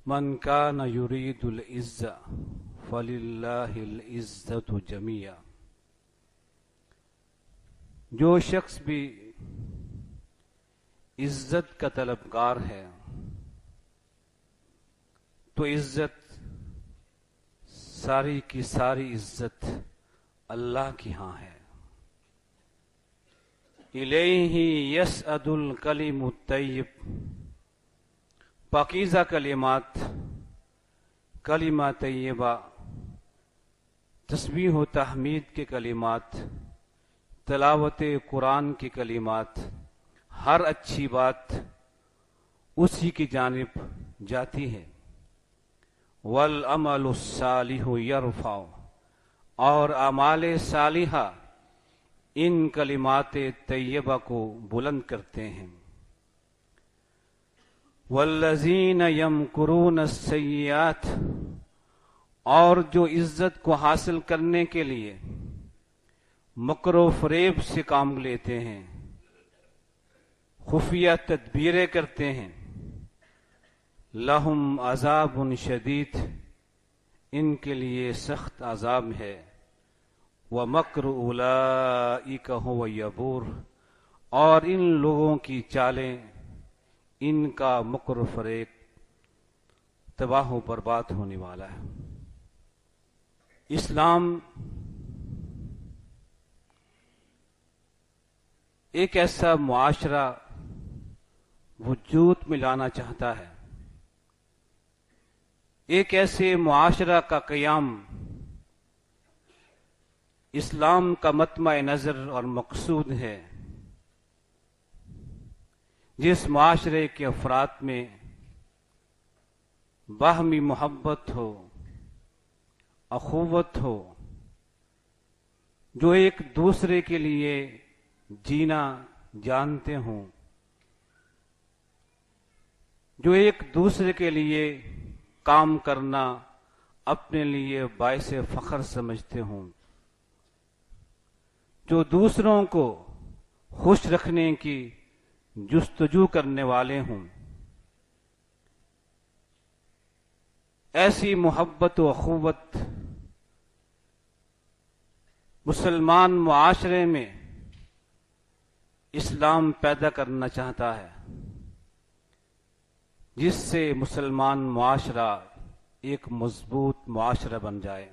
من کان یرید العزة فللہ العزة جمیعا، جو شخص بھی عزت کا طلبگار ہے تو عزت ساری کی ساری عزت اللہ کی ہاں ہے۔ الیہ یصعد الکلم الطیب، پاکیزہ کلمات، کلمہ طیبہ، تسبیح و تحمید کے کلمات، تلاوت قرآن کی کلمات، ہر اچھی بات اسی کی جانب جاتی ہے۔ والعمل الصالح یرفع، اور اعمال صالحہ ان کلمات طیبہ کو بلند کرتے ہیں۔ والذین یمکرون السیئات، اور جو عزت کو حاصل کرنے کے لیے مکر و فریب سے کام لیتے ہیں، خفیہ تدبیریں کرتے ہیں، لہم عذاب شدید، ان کے لیے سخت عذاب ہے۔ ومکر اولئک هو یبور، اور ان لوگوں کی چالیں، ان کا مکر و فریب تباہ و برباد ہونے والا ہے۔ اسلام ایک ایسا معاشرہ وجود میں لانا چاہتا ہے، ایک ایسے معاشرہ کا قیام اسلام کا مطمع نظر اور مقصود ہے، جس معاشرے کے افراد میں باہمی محبت ہو، اخوت ہو، جو ایک دوسرے کے لیے جینا جانتے ہوں، جو ایک دوسرے کے لیے کام کرنا اپنے لیے باعث فخر سمجھتے ہوں، جو دوسروں کو خوش رکھنے کی جستجو کرنے والے ہوں۔ ایسی محبت و اخوت مسلمان معاشرے میں اسلام پیدا کرنا چاہتا ہے، جس سے مسلمان معاشرہ ایک مضبوط معاشرہ بن جائے،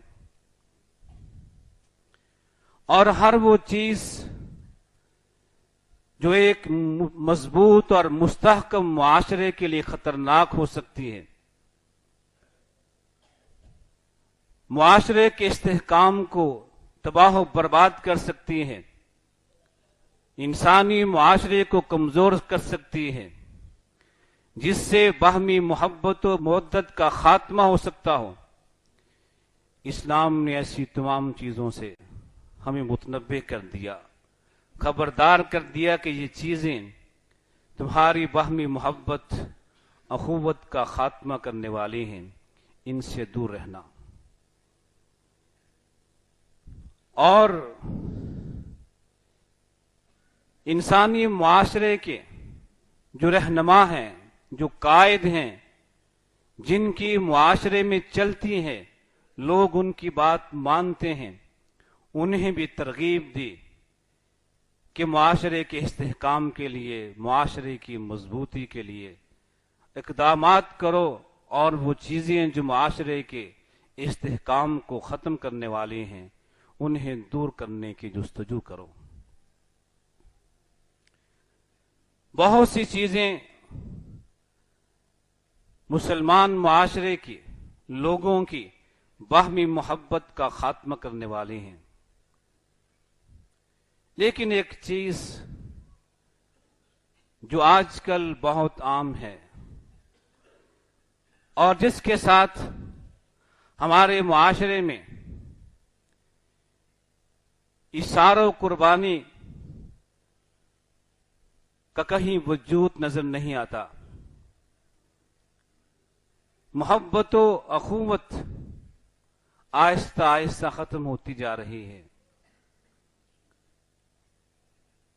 اور ہر وہ چیز جو ایک مضبوط اور مستحکم معاشرے کے لیے خطرناک ہو سکتی ہے، معاشرے کے استحکام کو تباہ و برباد کر سکتی ہے، انسانی معاشرے کو کمزور کر سکتی ہے، جس سے باہمی محبت و مودت کا خاتمہ ہو سکتا ہو، اسلام نے ایسی تمام چیزوں سے ہمیں متنبہ کر دیا، خبردار کر دیا کہ یہ چیزیں تمہاری باہمی محبت اخوت کا خاتمہ کرنے والی ہیں، ان سے دور رہنا۔ اور انسانی معاشرے کے جو رہنما ہیں، جو قائد ہیں، جن کی معاشرے میں چلتی ہے، لوگ ان کی بات مانتے ہیں، انہیں بھی ترغیب دی کہ معاشرے کے استحکام کے لیے، معاشرے کی مضبوطی کے لیے اقدامات کرو، اور وہ چیزیں جو معاشرے کے استحکام کو ختم کرنے والی ہیں انہیں دور کرنے کی جستجو کرو۔ بہت سی چیزیں مسلمان معاشرے کی لوگوں کی باہمی محبت کا خاتمہ کرنے والی ہیں، لیکن ایک چیز جو آج کل بہت عام ہے اور جس کے ساتھ ہمارے معاشرے میں ایثار و قربانی کا کہیں وجود نظر نہیں آتا، محبت و اخوت آہستہ آہستہ ختم ہوتی جا رہی ہے،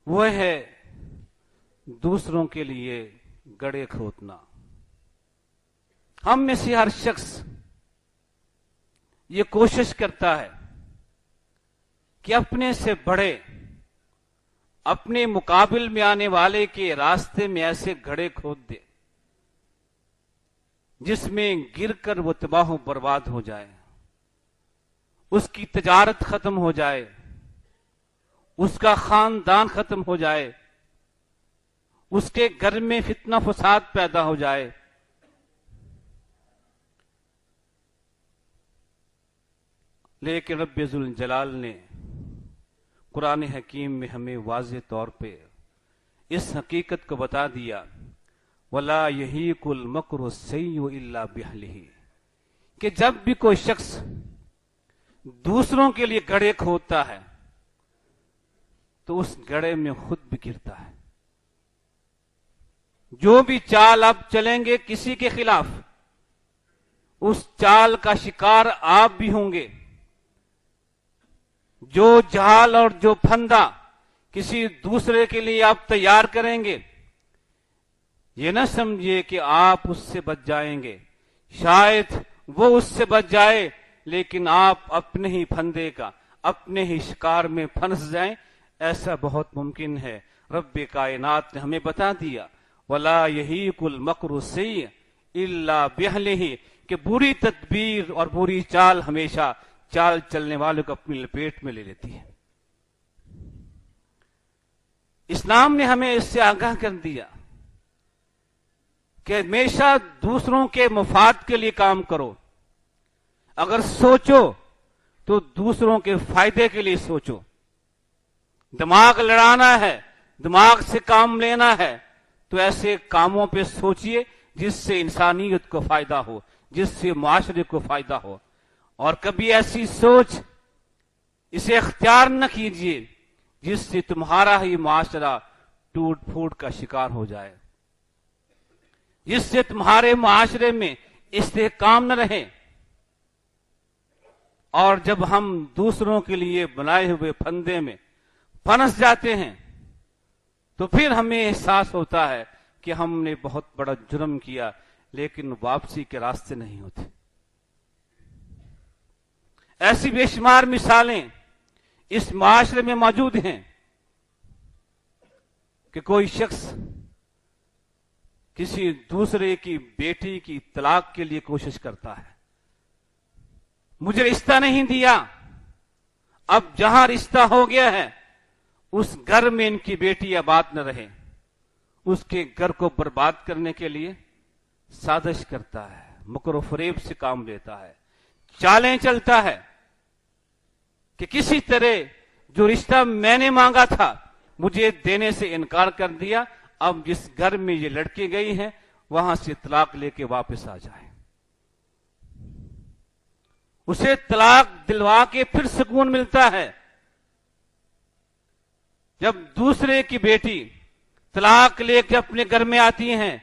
وہ ہے دوسروں کے لیے گڑھے کھودنا، ہم میں سے ہر شخص یہ کوشش کرتا ہے کہ اپنے سے بڑے، اپنے مقابل میں آنے والے کے راستے میں ایسے گڑھے کھود دے جس میں گر کر وہ تباہ و برباد ہو جائے، اس کی تجارت ختم ہو جائے، اس کا خاندان ختم ہو جائے، اس کے گھر میں فتنہ فساد پیدا ہو جائے۔ لیکن رب ذوالجلال نے قرآن حکیم میں ہمیں واضح طور پہ اس حقیقت کو بتا دیا، وَلَا يَحِيقُ الْمَكْرُ السَّيِّئُ إِلَّا بِأَهْلِهِ، کہ جب بھی کوئی شخص دوسروں کے لیے گڑھے کھودتا ہے تو اس گڑھے میں خود بھی گرتا ہے۔ جو بھی چال آپ چلیں گے کسی کے خلاف، اس چال کا شکار آپ بھی ہوں گے۔ جو جال اور جو پھندا کسی دوسرے کے لیے آپ تیار کریں گے، یہ نہ سمجھیے کہ آپ اس سے بچ جائیں گے، شاید وہ اس سے بچ جائے لیکن آپ اپنے ہی پھندے کا، اپنے ہی شکار میں پھنس جائیں، ایسا بہت ممکن ہے۔ رب کائنات نے ہمیں بتا دیا، وَلَا يَحِيقُ الْمَكْرُ السَّيِّئُ إِلَّا بِأَهْلِهِ، کہ بری تدبیر اور بری چال ہمیشہ چال چلنے والوں کو اپنی لپیٹ میں لے لیتی ہے۔ اسلام نے ہمیں اس سے آگاہ کر دیا کہ ہمیشہ دوسروں کے مفاد کے لیے کام کرو، اگر سوچو تو دوسروں کے فائدے کے لیے سوچو۔ دماغ لڑانا ہے، دماغ سے کام لینا ہے تو ایسے کاموں پہ سوچئے جس سے انسانیت کو فائدہ ہو، جس سے معاشرے کو فائدہ ہو، اور کبھی ایسی سوچ اسے اختیار نہ کیجیے جس سے تمہارا ہی معاشرہ ٹوٹ پھوٹ کا شکار ہو جائے، جس سے تمہارے معاشرے میں استحکام نہ رہے۔ اور جب ہم دوسروں کے لیے بنائے ہوئے پھندے میں پھنس جاتے ہیں تو پھر ہمیں احساس ہوتا ہے کہ ہم نے بہت بڑا جرم کیا، لیکن واپسی کے راستے نہیں ہوتے۔ ایسی بے شمار مثالیں اس معاشرے میں موجود ہیں کہ کوئی شخص کسی دوسرے کی بیٹی کی طلاق کے لیے کوشش کرتا ہے، مجھے رشتہ نہیں دیا، اب جہاں رشتہ ہو گیا ہے اس گھر میں ان کی بیٹی آباد نہ رہے، اس کے گھر کو برباد کرنے کے لیے سازش کرتا ہے، مکر و فریب سے کام لیتا ہے، چالیں چلتا ہے کہ کسی طرح جو رشتہ میں نے مانگا تھا مجھے دینے سے انکار کر دیا، اب جس گھر میں یہ لڑکی گئی ہے وہاں سے طلاق لے کے واپس آ جائے۔ اسے طلاق دلوا کے پھر سکون ملتا ہے۔ جب دوسرے کی بیٹی طلاق لے کے اپنے گھر میں آتی ہیں،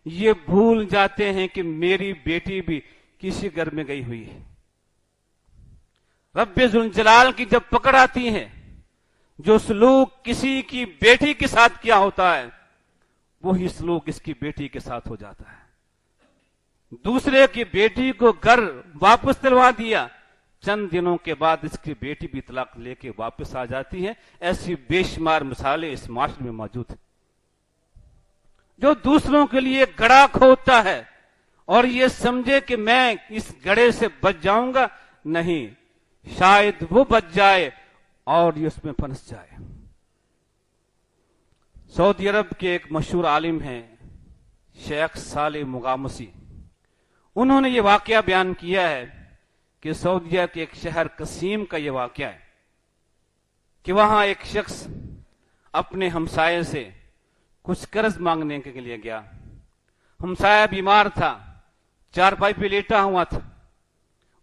یہ بھول جاتے ہیں کہ میری بیٹی بھی کسی گھر میں گئی ہوئی ہے۔ رب ذوالجلال کی جب پکڑ آتی ہے، جو سلوک کسی کی بیٹی کے ساتھ کیا ہوتا ہے وہی سلوک اس کی بیٹی کے ساتھ ہو جاتا ہے۔ دوسرے کی بیٹی کو گھر واپس دلوا دیا، چند دنوں کے بعد اس کی بیٹی بھی طلاق لے کے واپس آ جاتی ہے۔ ایسی بے شمار مثالیں اس معاشرے میں موجود ہیں۔ جو دوسروں کے لیے گڑھا کھودتا ہے اور یہ سمجھے کہ میں اس گڑھے سے بچ جاؤں گا، نہیں، شاید وہ بچ جائے اور یہ اس میں پھنس جائے۔ سعودی عرب کے ایک مشہور عالم ہیں شیخ صالح مغامسی، انہوں نے یہ واقعہ بیان کیا ہے کہ سعودیہ کے ایک شہر قسیم کا یہ واقعہ ہے کہ وہاں ایک شخص اپنے ہمسائے سے کچھ قرض مانگنے کے لیے گیا۔ ہمسایہ بیمار تھا، چارپائی پہ لیٹا ہوا تھا،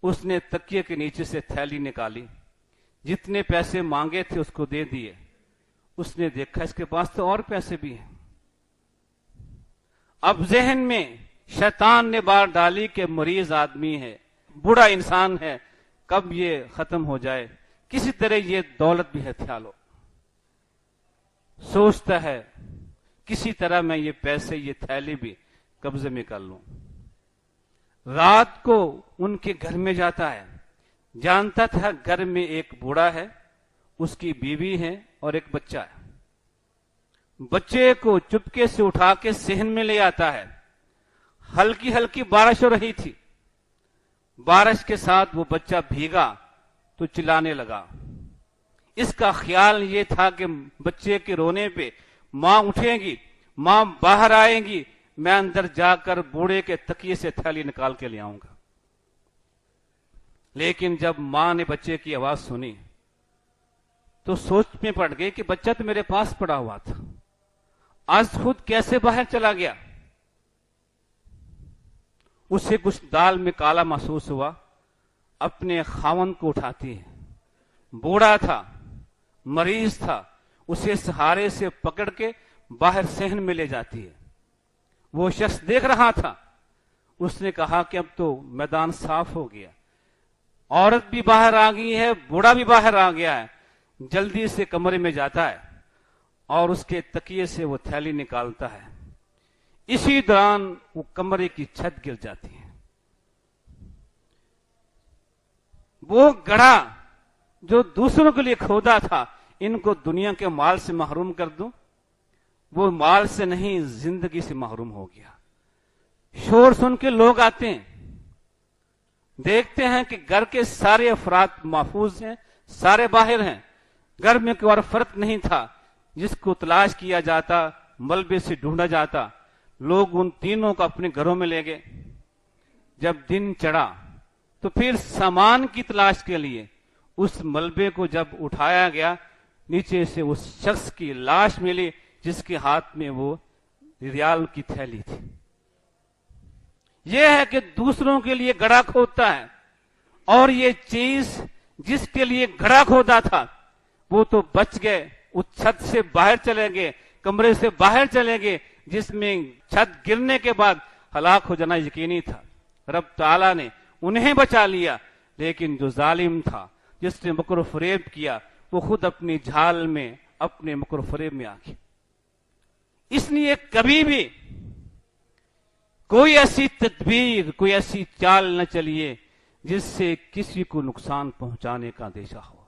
اس نے تکیے کے نیچے سے تھیلی نکالی، جتنے پیسے مانگے تھے اس کو دے دیے۔ اس نے دیکھا اس کے پاس تو اور پیسے بھی ہیں۔ اب ذہن میں شیطان نے بار ڈالی کہ مریض آدمی ہے، بوڑھا انسان ہے، کب یہ ختم ہو جائے، کسی طرح یہ دولت بھی ہتھیا لو۔ سوچتا ہے کسی طرح میں یہ پیسے، یہ تھیلی بھی قبضے میں کر لوں۔ رات کو ان کے گھر میں جاتا ہے، جانتا تھا گھر میں ایک بوڑھا ہے، اس کی بیوی ہے اور ایک بچہ ہے۔ بچے کو چپکے سے اٹھا کے صحن میں لے آتا ہے۔ ہلکی ہلکی بارش ہو رہی تھی، بارش کے ساتھ وہ بچہ بھیگا تو چلانے لگا۔ اس کا خیال یہ تھا کہ بچے کے رونے پہ ماں اٹھے گی، ماں باہر آئے گی، میں اندر جا کر بوڑھے کے تکیے سے تھیلی نکال کے لے آؤں گا۔ لیکن جب ماں نے بچے کی آواز سنی تو سوچ میں پڑ گئی کہ بچہ تو میرے پاس پڑا ہوا تھا، آج خود کیسے باہر چلا گیا۔ اسے کچھ دال میں کالا محسوس ہوا، اپنے خاوند کو اٹھاتی ہے۔ بوڑھا تھا، مریض تھا، اسے سہارے سے پکڑ کے باہر صحن میں لے جاتی ہے۔ وہ شخص دیکھ رہا تھا، اس نے کہا کہ اب تو میدان صاف ہو گیا، عورت بھی باہر آ گئی ہے، بوڑھا بھی باہر آ گیا ہے۔ جلدی سے کمرے میں جاتا ہے اور اس کے تکیے سے وہ تھیلی نکالتا ہے۔ اسی دوران وہ کمرے کی چھت گر جاتی ہے۔ وہ گڑھا جو دوسروں کے لیے کھودا تھا، ان کو دنیا کے مال سے محروم کر دوں، وہ مال سے نہیں زندگی سے محروم ہو گیا۔ شور سن کے لوگ آتے ہیں، دیکھتے ہیں کہ گھر کے سارے افراد محفوظ ہیں، سارے باہر ہیں، گھر میں کوئی اور فرق نہیں تھا۔ جس کو تلاش کیا جاتا، ملبے سے ڈھونڈا جاتا، لوگ ان تینوں کو اپنے گھروں میں لے گئے۔ جب دن چڑھا تو پھر سامان کی تلاش کے لیے اس ملبے کو جب اٹھایا گیا، نیچے سے اس شخص کی لاش ملی جس کے ہاتھ میں وہ ریال کی تھیلی تھی۔ یہ ہے کہ دوسروں کے لیے گڑھا کھودتا ہے، اور یہ چیز جس کے لیے گڑھا کھودا تھا وہ تو بچ گئے، اس چھت سے باہر چلے گئے، کمرے سے باہر چلے گئے، جس میں چھت گرنے کے بعد ہلاک ہو جانا یقینی تھا۔ رب تعالیٰ نے انہیں بچا لیا، لیکن جو ظالم تھا، جس نے مکر و فریب کیا، وہ خود اپنی جھال میں، اپنے مکر و فریب میں آ گیا۔ اس لیے کبھی بھی کوئی ایسی تدبیر، کوئی ایسی چال نہ چلیے جس سے کسی کو نقصان پہنچانے کا اندیشہ ہو۔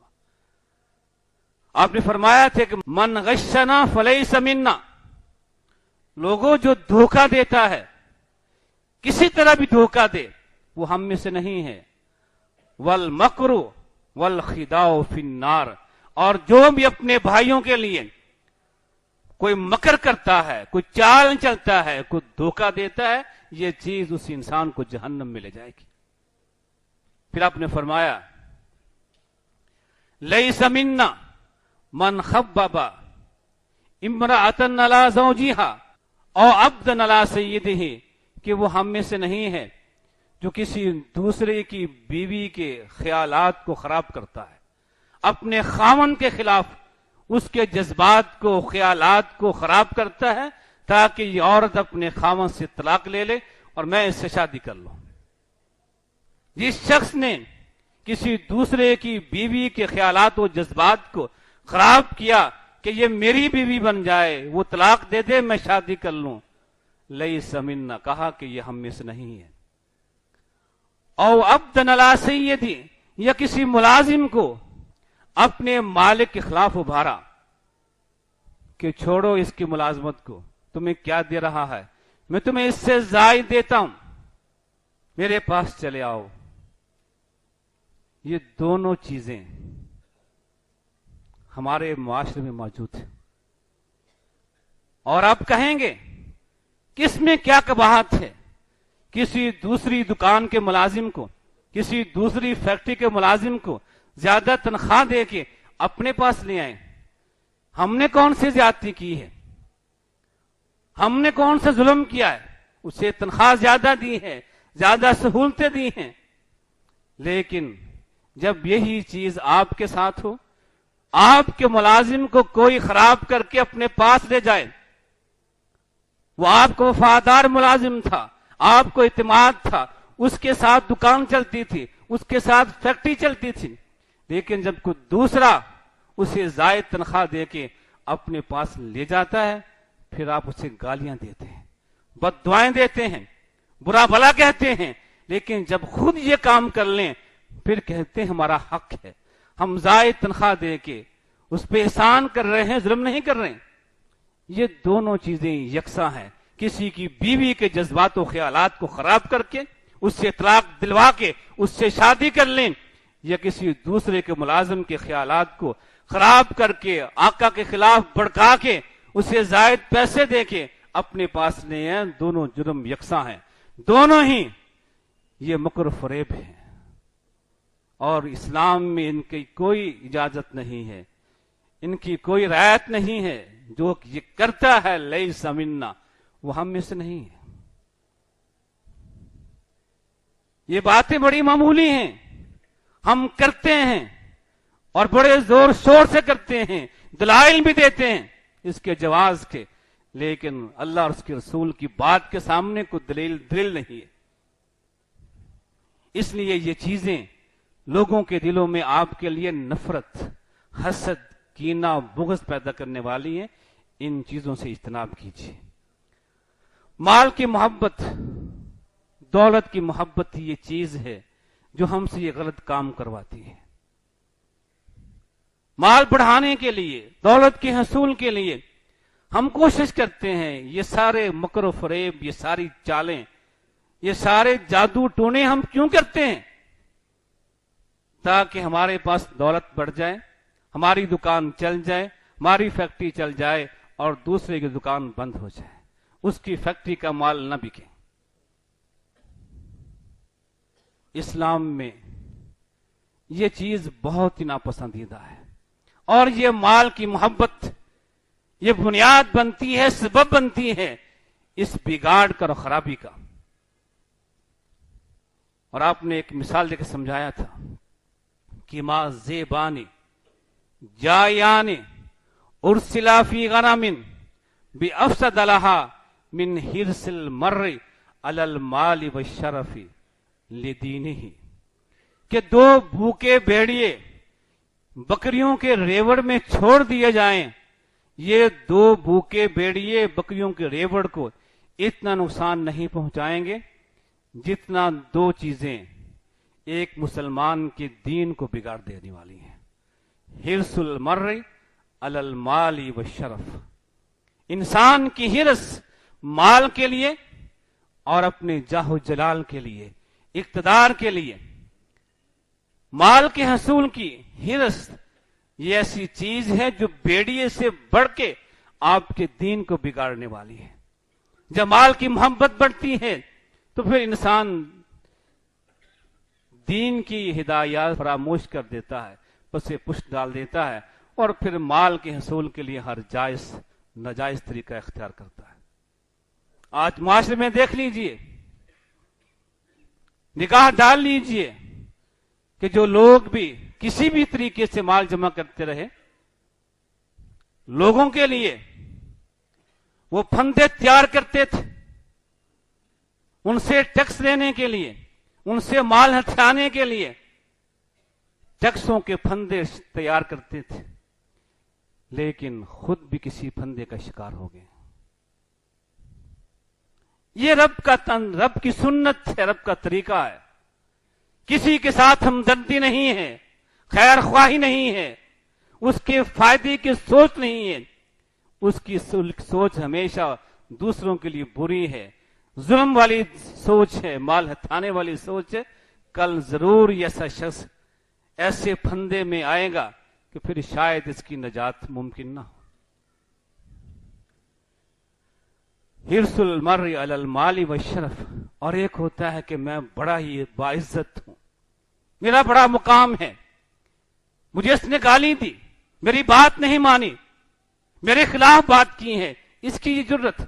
آپ نے فرمایا تھا کہ من غشنا فلیس منا، لوگوں جو دھوکہ دیتا ہے، کسی طرح بھی دھوکہ دے، وہ ہم میں سے نہیں ہے۔ والمکر والخداع فی النار، اور جو بھی اپنے بھائیوں کے لیے کوئی مکر کرتا ہے، کوئی چال چلتا ہے، کوئی دھوکہ دیتا ہے، یہ چیز اس انسان کو جہنم میں لے جائے گی۔ پھر آپ نے فرمایا لیس منا من خبب امرأة علی زوجہا او عبدا علی سیدہ، کہ وہ ہم میں سے نہیں ہے جو کسی دوسرے کی بیوی کے خیالات کو خراب کرتا ہے، اپنے خاوند کے خلاف اس کے جذبات کو، خیالات کو خراب کرتا ہے تاکہ یہ عورت اپنے خاوند سے طلاق لے لے اور میں اس سے شادی کر لوں۔ جس شخص نے کسی دوسرے کی بیوی کے خیالات و جذبات کو خراب کیا کہ یہ میری بیوی بن جائے، وہ طلاق دے دے، میں شادی کر لوں، لیس منا، کہا کہ یہ ہم میں سے نہیں ہے۔ او عبدا علی سیدی، یا کسی ملازم کو اپنے مالک کے خلاف ابھارا کہ چھوڑو اس کی ملازمت کو، تمہیں کیا دے رہا ہے، میں تمہیں اس سے زائد دیتا ہوں، میرے پاس چلے آؤ۔ یہ دونوں چیزیں ہمارے معاشرے میں موجود ہیں، اور آپ کہیں گے کہ اس میں کیا قباحت ہے؟ کسی دوسری دکان کے ملازم کو، کسی دوسری فیکٹری کے ملازم کو زیادہ تنخواہ دے کے اپنے پاس لے آئیں۔ ہم نے کون سی زیادتی کی ہے؟ ہم نے کون سا ظلم کیا ہے؟ اسے تنخواہ زیادہ دی ہے، زیادہ سہولتیں دی ہیں، لیکن جب یہی چیز آپ کے ساتھ ہو، آپ کے ملازم کو کوئی خراب کر کے اپنے پاس لے جائے، وہ آپ کو وفادار ملازم تھا، آپ کو اعتماد تھا، اس کے ساتھ دکان چلتی تھی، اس کے ساتھ فیکٹری چلتی تھی، لیکن جب کوئی دوسرا اسے زائد تنخواہ دے کے اپنے پاس لے جاتا ہے، پھر آپ اسے گالیاں دیتے ہیں، بد دعائیں دیتے ہیں، برا بھلا کہتے ہیں، لیکن جب خود یہ کام کر لیں پھر کہتے ہیں ہمارا حق ہے، ہم زائد تنخواہ دے کے اس پہ احسان کر رہے ہیں، ظلم نہیں کر رہے ہیں۔ یہ دونوں چیزیں یکساں ہیں، کسی کی بیوی کے جذبات و خیالات کو خراب کر کے اس سے طلاق دلوا کے اس سے شادی کر لیں، یا کسی دوسرے کے ملازم کے خیالات کو خراب کر کے آقا کے خلاف بھڑکا کے اسے زائد پیسے دے کے اپنے پاس لے ہیں، دونوں جرم یکساں ہیں، دونوں ہی یہ مکر و فریب ہے، اور اسلام میں ان کی کوئی اجازت نہیں ہے، ان کی کوئی رعایت نہیں ہے۔ جو یہ کرتا ہے لیس منا، وہ ہم میں سے نہیں ہے۔ یہ باتیں بڑی معمولی ہیں، ہم کرتے ہیں اور بڑے زور شور سے کرتے ہیں، دلائل بھی دیتے ہیں اس کے جواز کے، لیکن اللہ اور اس کے رسول کی بات کے سامنے کوئی دلیل نہیں ہے۔ اس لیے یہ چیزیں لوگوں کے دلوں میں آپ کے لیے نفرت، حسد، کینہ، بغض پیدا کرنے والی ہیں، ان چیزوں سے اجتناب کیجیے۔ مال کی محبت، دولت کی محبت یہ چیز ہے جو ہم سے یہ غلط کام کرواتی ہے۔ مال بڑھانے کے لیے، دولت کے حصول کے لیے ہم کوشش کرتے ہیں، یہ سارے مکر و فریب، یہ ساری چالیں، یہ سارے جادو ٹونے ہم کیوں کرتے ہیں؟ تاکہ ہمارے پاس دولت بڑھ جائے، ہماری دکان چل جائے، ہماری فیکٹری چل جائے اور دوسرے کی دکان بند ہو جائے، اس کی فیکٹری کا مال نہ بکے۔ اسلام میں یہ چیز بہت ہی ناپسندیدہ ہے، اور یہ مال کی محبت یہ بنیاد بنتی ہے، سبب بنتی ہے اس بگاڑ کا اور خرابی کا۔ اور آپ نے ایک مثال دے کے سمجھایا تھا کہ ما زیبانی جایانی ارسلا فی غنم بافسد لها من حرص المرء علی المال والشرف لدینہ، کہ دو بھوکے بھیڑیے بکریوں کے ریوڑ میں چھوڑ دیے جائیں، یہ دو بھوکے بھیڑیے بکریوں کے ریوڑ کو اتنا نقصان نہیں پہنچائیں گے جتنا دو چیزیں ایک مسلمان کے دین کو بگاڑ دینے والی ہیں۔ حرص المرء علی المال والشرف، انسان کی حرص مال کے لیے اور اپنے جاہ و جلال کے لیے، اقتدار کے لیے۔ مال کے حصول کی حرص یہ ایسی چیز ہے جو بیڑیے سے بڑھ کے آپ کے دین کو بگاڑنے والی ہے۔ جب مال کی محبت بڑھتی ہے تو پھر انسان دین کی ہدایات فراموش کر دیتا ہے، اسے پشت ڈال دیتا ہے، اور پھر مال کے حصول کے لیے ہر جائز ناجائز طریقہ اختیار کرتا ہے۔ آج معاشرے میں دیکھ لیجئے، نگاہ ڈال لیجئے کہ جو لوگ بھی کسی بھی طریقے سے مال جمع کرتے رہے، لوگوں کے لیے وہ پھندے تیار کرتے تھے، ان سے ٹیکس لینے کے لیے، ان سے مال ہتھیانے کے لیے ٹیکسوں کے پھندے تیار کرتے تھے، لیکن خود بھی کسی پھندے کا شکار ہو گئے۔ یہ رب کی سنت ہے، رب کا طریقہ ہے۔ کسی کے ساتھ ہمدردی نہیں ہے، خیر خواہی نہیں ہے، اس کے فائدے کی سوچ نہیں ہے، اس کی سوچ ہمیشہ دوسروں کے لیے بری ہے، ظلم والی سوچ ہے، مال ہتھانے والی سوچ ہے۔ کل ضرور ایسا شخص ایسے پھندے میں آئے گا کہ پھر شاید اس کی نجات ممکن نہ ہو۔ حرص المرء علی المال والشرف، اور ایک ہوتا ہے کہ میں بڑا ہی باعزت ہوں، میرا بڑا مقام ہے، مجھے اس نے گالی دی، میری بات نہیں مانی، میرے خلاف بات کی ہے، اس کی یہ جرت،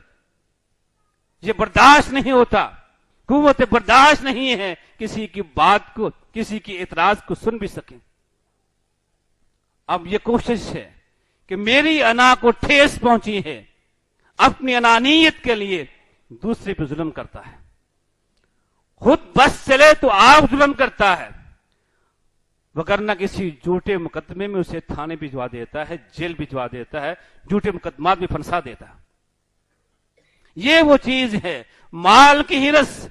یہ برداشت نہیں ہوتا، قوت برداشت نہیں ہے کسی کی بات کو، کسی کی اعتراض کو سن بھی سکیں۔ اب یہ کوشش ہے کہ میری انا کو ٹھیس پہنچی ہے، اپنی انانیت کے لیے دوسرے پہ ظلم کرتا ہے، خود بس چلے تو آپ ظلم کرتا ہے، وگرنہ کسی جھوٹے مقدمے میں اسے تھانے بھجوا دیتا ہے، جیل بھجوا دیتا ہے، جھوٹے مقدمات بھی پھنسا دیتا ہے۔ یہ وہ چیز ہے، مال کی حرص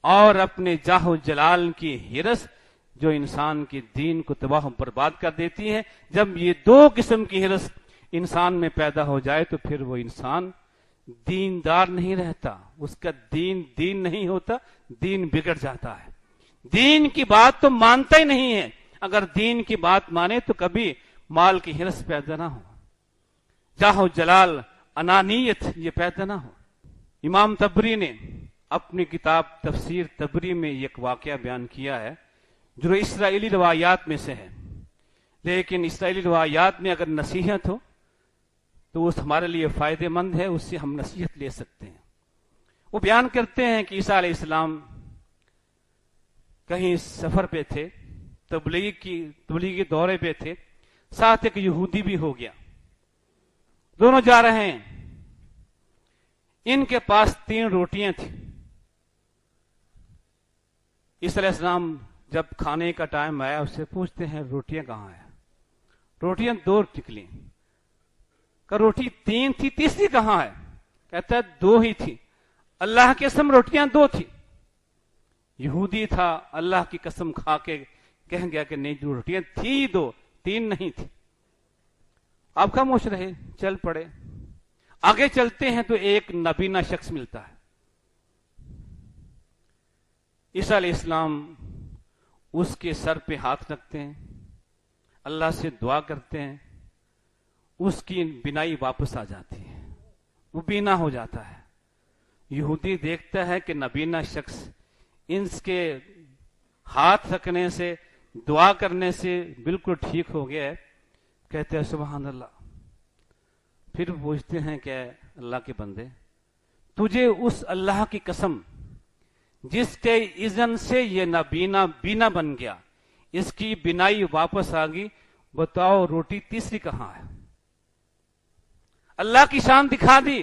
اور اپنے جاہ و جلال کی ہرس جو انسان کے دین کو تباہ و برباد کر دیتی ہے. جب یہ دو قسم کی ہرس انسان میں پیدا ہو جائے تو پھر وہ انسان دیندار نہیں رہتا، اس کا دین نہیں ہوتا، دین بگڑ جاتا ہے. دین کی بات تو مانتا ہی نہیں ہے. اگر دین کی بات مانے تو کبھی مال کی ہرس پیدا نہ ہو، جاہ و جلال، انانیت یہ پیدا نہ ہو. امام تبری نے اپنی کتاب تفسیر تبری میں ایک واقعہ بیان کیا ہے جو اسرائیلی روایات میں سے ہے، لیکن اسرائیلی روایات میں اگر نصیحت ہو تو وہ ہمارے لیے فائدہ مند ہے، اس سے ہم نصیحت لے سکتے ہیں. وہ بیان کرتے ہیں کہ عیسیٰ علیہ السلام کہیں سفر پہ تھے، تبلیغی دورے پہ تھے، ساتھ ایک یہودی بھی ہو گیا. دونوں جا رہے ہیں. ان کے پاس 3 روٹیاں تھیں. عیسیٰ علیہ السلام جب کھانے کا ٹائم آیا اس سے پوچھتے ہیں روٹیاں کہاں ہیں؟ روٹیاں 2 نکلی. کہ روٹی 3 تھی، تیسری کہاں ہے؟ کہتا ہے 2 ہی تھی. اللہ کی قسم روٹیاں 2 تھی. یہودی تھا، اللہ کی قسم کھا کے کہہ گیا کہ نہیں، جو روٹیاں تھی 2، 3 نہیں تھی. آپ خاموش رہے، چل پڑے. آگے چلتے ہیں تو ایک نابینا شخص ملتا ہے. عیسیٰ علیہ السلام اس کے سر پہ ہاتھ رکھتے ہیں، اللہ سے دعا کرتے ہیں، اس کی بینائی واپس آ جاتی ہے، وہ بینا ہو جاتا ہے. یہودی دیکھتا ہے کہ نابینا شخص ان کے ہاتھ رکھنے سے، دعا کرنے سے بالکل ٹھیک ہو گیا ہے. کہتے ہیں سبحان اللہ. پھر پوچھتے ہیں کہ اللہ کے بندے، تجھے اس اللہ کی قسم جس کے اذن سے یہ نابینا بینا بن گیا، اس کی بینائی واپس آ گئی، بتاؤ روٹی تیسری کہاں ہے؟ اللہ کی شان دکھا دی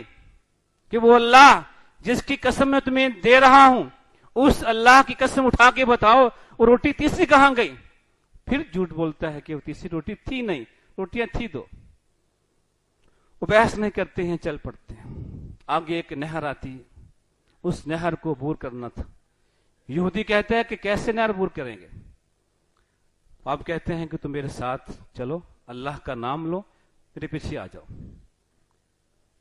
کہ وہ اللہ جس کی قسم میں تمہیں دے رہا ہوں، اس اللہ کی قسم اٹھا کے بتاؤ وہ روٹی تیسری کہاں گئی؟ پھر جھوٹ بولتا ہے کہ وہ تیسری روٹی تھی نہیں، روٹیاں تھی 2. وہ بحث نہیں کرتے ہیں، چل پڑتے ہیں. آگے ایک نہر آتی، اس نہر کو عبور کرنا تھا. یہودی کہتا ہے کہ کیسے نہر عبور کریں گے؟ آپ کہتے ہیں کہ تم میرے ساتھ چلو، اللہ کا نام لو، میرے پیچھے آ جاؤ.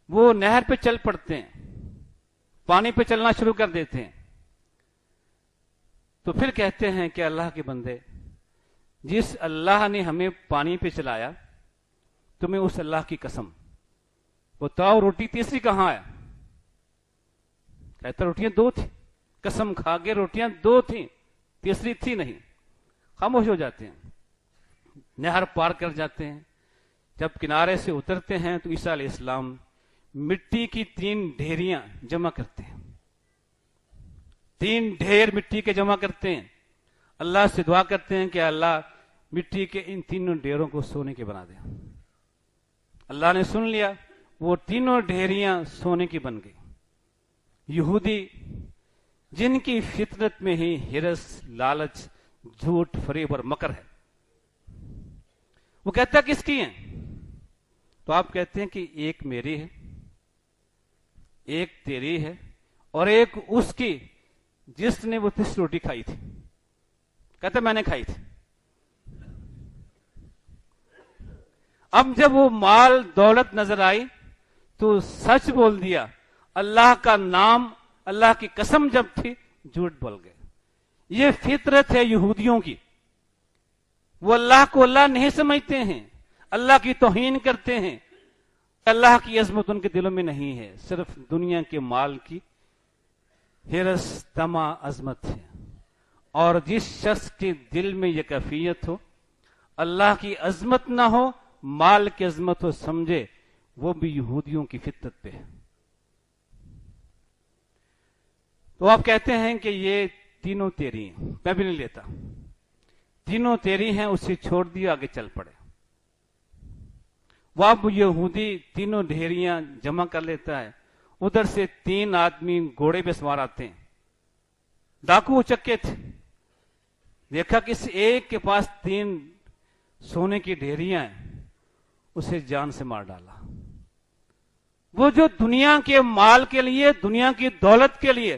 وہ نہر پہ چل پڑتے ہیں، پانی پہ چلنا شروع کر دیتے ہیں. تو پھر کہتے ہیں کہ اللہ کے بندے، جس اللہ نے ہمیں پانی پہ چلایا، تمہیں اس اللہ کی قسم بتاؤ روٹی تیسری کہاں ہے؟ کہتا روٹیاں 2 تھی، قسم کھا کے روٹیاں 2 تھیں، تیسری تھی نہیں. خاموش ہو جاتے ہیں. نہر پار کر جاتے ہیں. جب کنارے سے اترتے ہیں تو عیسیٰ علیہ السلام مٹی کی 3 ڈھیریاں جمع کرتے ہیں. 3 ڈھیر مٹی کے جمع کرتے ہیں. اللہ سے دعا کرتے ہیں کہ اللہ مٹی کے ان 3 ڈھیروں کو سونے کے بنا دے. اللہ نے سن لیا، وہ 3 ڈھیریاں سونے کی بن گئی. یہودی جن کی فطرت میں ہی ہرس، لالچ، جھوٹ، فریب اور مکر ہے، وہ کہتا ہے کس کی ہیں؟ تو آپ کہتے ہیں کہ ایک میری ہے، ایک تیری ہے، اور ایک اس کی جس نے وہ 30 روٹی کھائی تھی. کہتا میں نے کھائی تھی. اب جب وہ مال دولت نظر آئی تو سچ بول دیا. اللہ کا نام، اللہ کی قسم جب تھی، جھوٹ بول گئے. یہ فطرت ہے یہودیوں کی. وہ اللہ کو اللہ نہیں سمجھتے ہیں، اللہ کی توہین کرتے ہیں. اللہ کی عظمت ان کے دلوں میں نہیں ہے، صرف دنیا کے مال کی ہرس، طمع، عظمت ہے. اور جس شخص کے دل میں یہ کیفیت ہو، اللہ کی عظمت نہ ہو، مال کی عظمت ہو، سمجھے وہ بھی یہودیوں کی فطرت پہ ہے. تو آپ کہتے ہیں کہ یہ 3 تیری ہیں، میں بھی نہیں لیتا. 3 تیری ہیں، اسے چھوڑ دیا، آگے چل پڑے. وہ اب یہودی 3 ڈھیریاں جمع کر لیتا ہے. ادھر سے 3 آدمی گھوڑے پہ سوار آتے ہیں، ڈاکو چکے تھے. دیکھا کس ایک کے پاس 3 سونے کی ڈھیریاں ہیں، اسے جان سے مار ڈالا. وہ جو دنیا کے مال کے لیے، دنیا کی دولت کے لیے